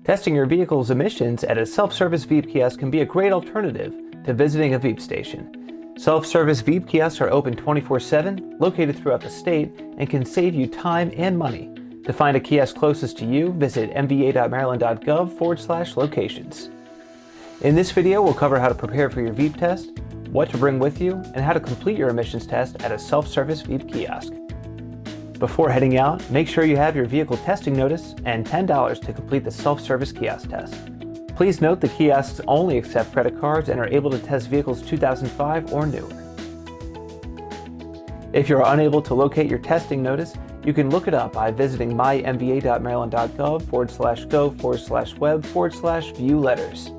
Testing your vehicle's emissions at a self-service VEIP kiosk can be a great alternative to visiting a VEIP station. Self-service VEIP kiosks are open 24/7, located throughout the state, and can save you time and money. To find a kiosk closest to you, visit mva.maryland.gov/locations. In this video, we'll cover how to prepare for your VEIP test, what to bring with you, and how to complete your emissions test at a self-service VEIP kiosk. Before heading out, make sure you have your vehicle testing notice and $10 to complete the self-service kiosk test. Please note the kiosks only accept credit cards and are able to test vehicles 2005 or newer. If you are unable to locate your testing notice, you can look it up by visiting mva.maryland.gov/go/web/view letters.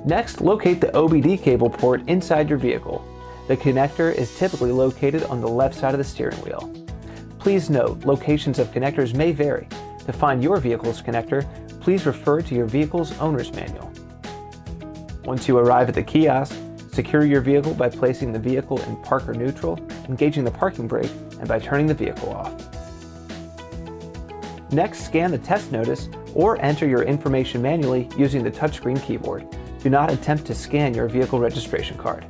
Next, locate the OBD cable port inside your vehicle. The connector is typically located on the left side of the steering wheel. Please note, locations of connectors may vary. To find your vehicle's connector, please refer to your vehicle's owner's manual. Once you arrive at the kiosk, secure your vehicle by placing the vehicle in park or neutral, engaging the parking brake, and by turning the vehicle off. Next, scan the test notice or enter your information manually using the touchscreen keyboard. Do not attempt to scan your vehicle registration card.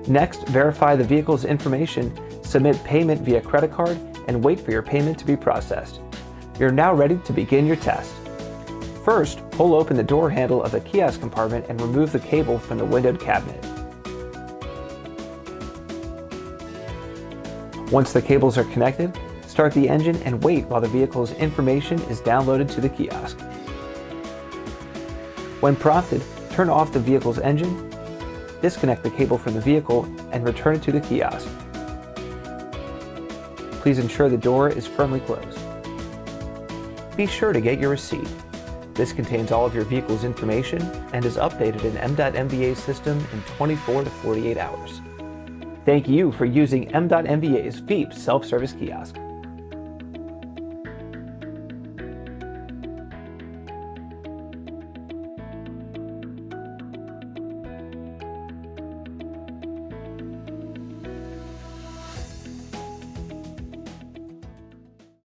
Next, verify the vehicle's information, submit payment via credit card, and wait for your payment to be processed. You're now ready to begin your test. First, pull open the door handle of the kiosk compartment and remove the cable from the windowed cabinet. Once the cables are connected, start the engine and wait while the vehicle's information is downloaded to the kiosk. When prompted, turn off the vehicle's engine, disconnect the cable from the vehicle, and return it to the kiosk. Please ensure the door is firmly closed. Be sure to get your receipt. This contains all of your vehicle's information and is updated in MDOT MVA's system in 24 to 48 hours. Thank you for using MDOT MVA's VEIP self-service kiosk.